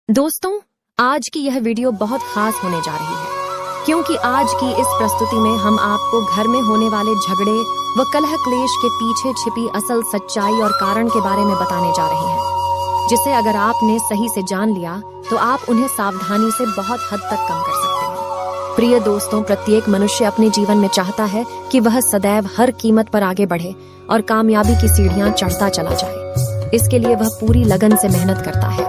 दोस्तों, आज की यह वीडियो बहुत खास होने जा रही है क्योंकि आज की इस प्रस्तुति में हम आपको घर में होने वाले झगड़े व कलह क्लेश के पीछे छिपी असल सच्चाई और कारण के बारे में बताने जा रहे हैं, जिसे अगर आपने सही से जान लिया तो आप उन्हें सावधानी से बहुत हद तक कम कर सकते हैं। प्रिय दोस्तों, प्रत्येक मनुष्य अपने जीवन में चाहता है कि वह सदैव हर कीमत पर आगे बढ़े और कामयाबी की सीढ़ियां चढ़ता चला जाए। इसके लिए वह पूरी लगन से मेहनत करता है,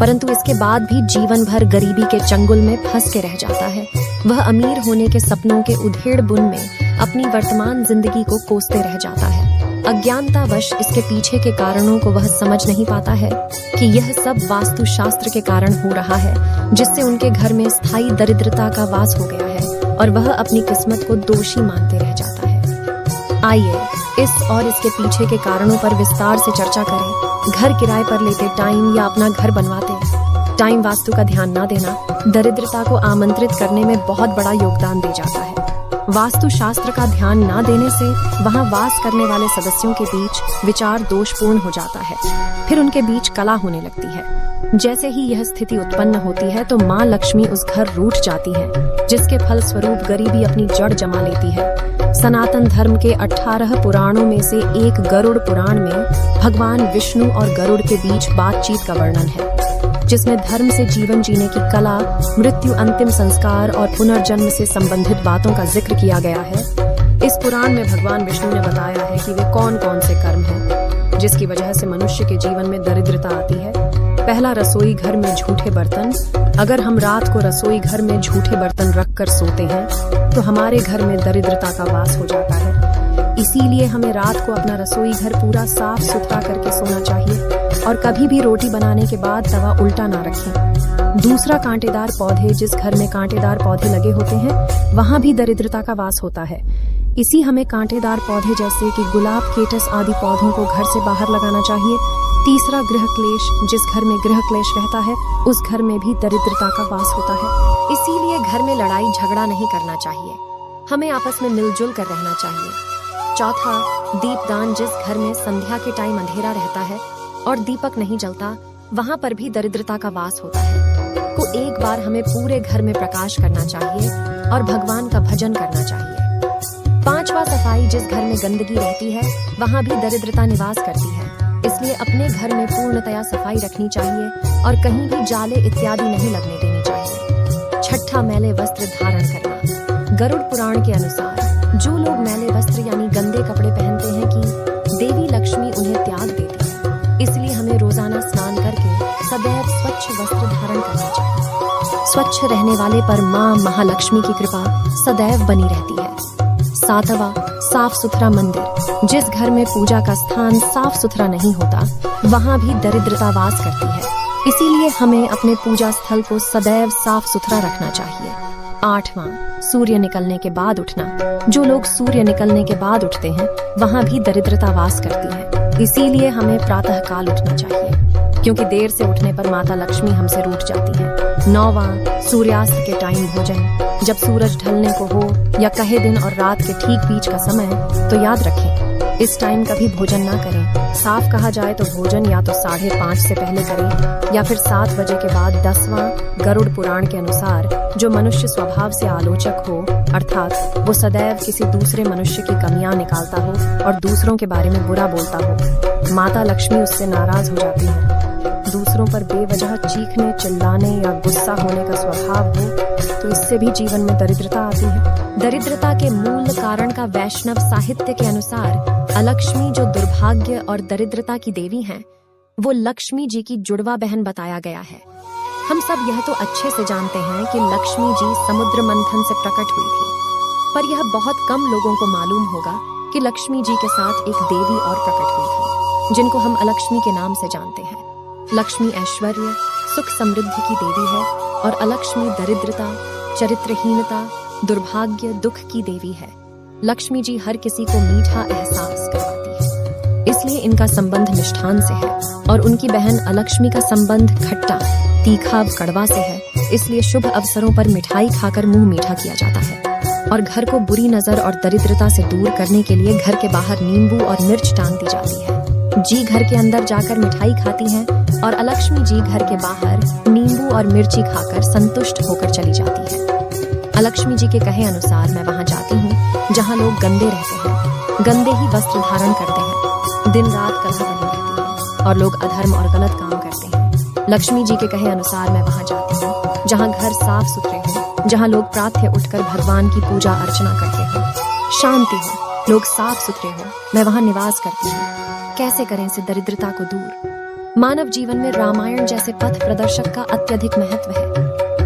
परंतु इसके बाद भी जीवन भर गरीबी के चंगुल में फंस के रह जाता है। वह अमीर होने के सपनों के उधेड़ बुन में अपनी वर्तमान जिंदगी को कोसते रह जाता है। अज्ञानतावश इसके पीछे के कारणों को वह समझ नहीं पाता है कि यह सब वास्तुशास्त्र के कारण हो रहा है, जिससे उनके घर में स्थायी दरिद्रता का वास हो गया है और वह अपनी किस्मत को दोषी मानते रह जाता है। आइए इस और इसके पीछे के कारणों पर विस्तार से चर्चा करें। घर किराए पर लेते टाइम या अपना घर बनवाते टाइम वास्तु का ध्यान न देना दरिद्रता को आमंत्रित करने में बहुत बड़ा योगदान दे जाता है। वास्तु शास्त्र का ध्यान न देने से वहां वास करने वाले सदस्यों के बीच विचार दोषपूर्ण हो जाता है, फिर उनके बीच कला होने लगती है। जैसे ही यह स्थिति उत्पन्न होती है तो माँ लक्ष्मी उस घर रूठ जाती है, जिसके फल स्वरूप गरीबी अपनी जड़ जमा लेती है। सनातन धर्म के 18 पुराणों में से एक गरुड़ पुराण में भगवान विष्णु और गरुड़ के बीच बातचीत का वर्णन है, जिसमें धर्म से जीवन जीने की कला, मृत्यु, अंतिम संस्कार और पुनर्जन्म से संबंधित बातों का जिक्र किया गया है। इस पुराण में भगवान विष्णु ने बताया है कि वे कौन कौन से कर्म हैं जिसकी वजह से मनुष्य के जीवन में दरिद्रता आती है। पहला, रसोई घर में झूठे बर्तन। अगर हम रात को रसोई घर में झूठे बर्तन रखकर सोते हैं तो हमारे घर में दरिद्रता का वास हो जाता है। इसीलिए हमें रात को अपना रसोई घर पूरा साफ सुथरा करके सोना चाहिए और कभी भी रोटी बनाने के बाद तवा उल्टा ना रखें। दूसरा, कांटेदार पौधे। जिस घर में कांटेदार पौधे लगे होते हैं वहां भी दरिद्रता का वास होता है। इसी हमें कांटेदार पौधे जैसे कि गुलाब, केटस आदि पौधों को घर से बाहर लगाना चाहिए। तीसरा, गृह क्लेश। जिस घर में गृह क्लेश रहता है उस घर में भी दरिद्रता का वास होता है। इसीलिए घर में लड़ाई झगड़ा नहीं करना चाहिए, हमें आपस में मिलजुल कर रहना चाहिए। चौथा, दीपदान। जिस घर में संध्या के टाइम अंधेरा रहता है और दीपक नहीं जलता वहां पर भी दरिद्रता का वास होता है। को एक बार हमें पूरे घर में प्रकाश करना चाहिए और भगवान का भजन करना चाहिए। पांचवा, सफाई। जिस घर में गंदगी रहती है वहां भी दरिद्रता निवास करती है, इसलिए अपने घर में पूर्णतया सफाई रखनी चाहिए और कहीं भी जाले इत्यादि नहीं लगने देनी चाहिए। छठा, मैले वस्त्र धारण करना। गरुड़ पुराण के अनुसार जो लोग मैले वस्त्र यानी गंदे कपड़े पहनते हैं कि देवी लक्ष्मी उन्हें त्याग देती है, इसलिए हमें रोजाना स्नान करके सदैव स्वच्छ वस्त्र धारण करना चाहिए। स्वच्छ रहने वाले पर माँ महालक्ष्मी की कृपा सदैव बनी रहती है। सातवां, साफ सुथरा मंदिर। जिस घर में पूजा का स्थान साफ सुथरा नहीं होता वहां भी दरिद्रता वास करती है, इसीलिए हमें अपने पूजा स्थल को सदैव साफ सुथरा रखना चाहिए। आठवां, सूर्य निकलने के बाद उठना। जो लोग सूर्य निकलने के बाद उठते हैं वहां भी दरिद्रता वास करती है, इसीलिए हमें प्रातः काल उठना चाहिए, क्योंकि देर से उठने पर माता लक्ष्मी हमसे रूठ जाती है। नौवां, सूर्यास्त के टाइम भोजन। जब सूरज ढलने को हो या कहे दिन और रात के ठीक बीच का समय, तो याद रखें इस टाइम कभी भोजन ना करें। साफ कहा जाए तो भोजन या तो 5:30 से पहले करें या फिर 7 बजे के बाद। 10वां, गरुड़ पुराण के अनुसार जो मनुष्य स्वभाव से आलोचक हो, अर्थात वो सदैव किसी दूसरे मनुष्य की कमियां निकालता हो और दूसरों के बारे में बुरा बोलता हो, माता लक्ष्मी उससे नाराज हो जाती है। दूसरों पर बेवजह चीखने, चिल्लाने या गुस्सा होने का स्वभाव हो तो इससे भी जीवन में दरिद्रता आती है। दरिद्रता के मूल कारण का वैष्णव साहित्य के अनुसार अलक्ष्मी, जो दुर्भाग्य और दरिद्रता की देवी हैं, वो लक्ष्मी जी की जुड़वा बहन बताया गया है। हम सब यह तो अच्छे से जानते हैं कि लक्ष्मी जी समुद्र मंथन से प्रकट हुई थी, पर यह बहुत कम लोगों को मालूम होगा कि लक्ष्मी जी के साथ एक देवी और प्रकट हुई थी, जिनको हम अलक्ष्मी के नाम से जानते हैं। लक्ष्मी ऐश्वर्य, सुख, समृद्धि की देवी है और अलक्ष्मी दरिद्रता, चरित्रहीनता, दुर्भाग्य, दुख की देवी है। लक्ष्मी जी हर किसी को मीठा एहसास करवाती है, इसलिए इनका संबंध मिष्ठान से है और उनकी बहन अलक्ष्मी का संबंध खट्टा, तीखा, कड़वा से है, इसलिए शुभ अवसरों पर मिठाई खाकर मुंह मीठा किया जाता है। और घर को बुरी नजर और दरिद्रता से दूर करने के लिए घर के बाहर नींबू और मिर्च टांग दी जाती है। जी घर के अंदर जाकर मिठाई खाती हैं और अलक्ष्मी जी घर के बाहर नींबू और मिर्ची खाकर संतुष्ट होकर चली जाती है। अलक्ष्मी जी के कहे अनुसार मैं वहां जाती हूँ जहां लोग गंदे रहते हैं, गंदे ही वस्त्र धारण करते हैं, दिन रात कलह बनी रहती है और लोग अधर्म और गलत काम करते हैं। लक्ष्मी जी के कहे अनुसार मैं वहां जाती हूँ जहां घर साफ सुथरे हों, जहां लोग प्रातः उठकर भगवान की पूजा अर्चना करते हैं, शांति हो, लोग साफ सुथरे हो, मैं वहां निवास करती हूँ। कैसे करें इसे दरिद्रता को दूर। मानव जीवन में रामायण जैसे पथ प्रदर्शक का अत्यधिक महत्व है।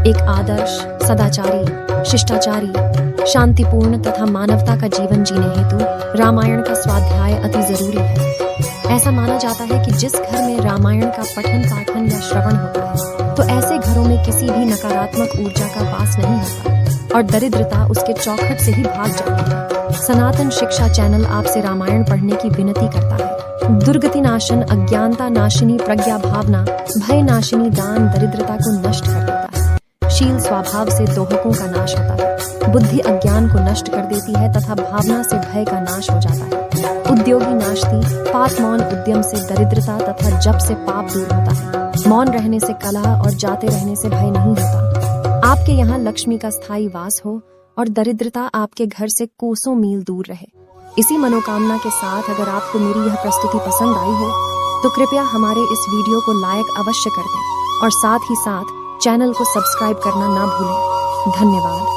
एक आदर्श, सदाचारी, शिष्टाचारी, शांतिपूर्ण तथा मानवता का जीवन जीने हेतु रामायण का स्वाध्याय अति जरूरी है। ऐसा माना जाता है कि जिस घर में रामायण का पठन पाठन या श्रवण होता है तो ऐसे घरों में किसी भी नकारात्मक ऊर्जा का वास नहीं होता और दरिद्रता उसके चौखट से ही भाग जाती है। सनातन शिक्षा चैनल आपसे रामायण पढ़ने की विनती करता है। दुर्गति नाशन, अज्ञानता नाशिनी, प्रज्ञा भावना, भय नाशिनी दान दरिद्रता को नष्ट कर देता है। शील स्वभाव से दोहकों का नाश होता है, बुद्धि अज्ञान को नष्ट कर देती है तथा भावना से भय का नाश हो जाता है। उद्योगी नाशती, पात मौन उद्यम से दरिद्रता तथा जप से पाप दूर होता है। मौन रहने से कलह और जाते रहने से भय नहीं होता। आपके यहाँ लक्ष्मी का स्थायी वास हो और दरिद्रता आपके घर से कोसों मील दूर रहे। इसी मनोकामना के साथ अगर आपको मेरी यह प्रस्तुति पसंद आई हो तो कृपया हमारे इस वीडियो को लाइक अवश्य कर दें और साथ ही साथ चैनल को सब्सक्राइब करना ना भूलें। धन्यवाद।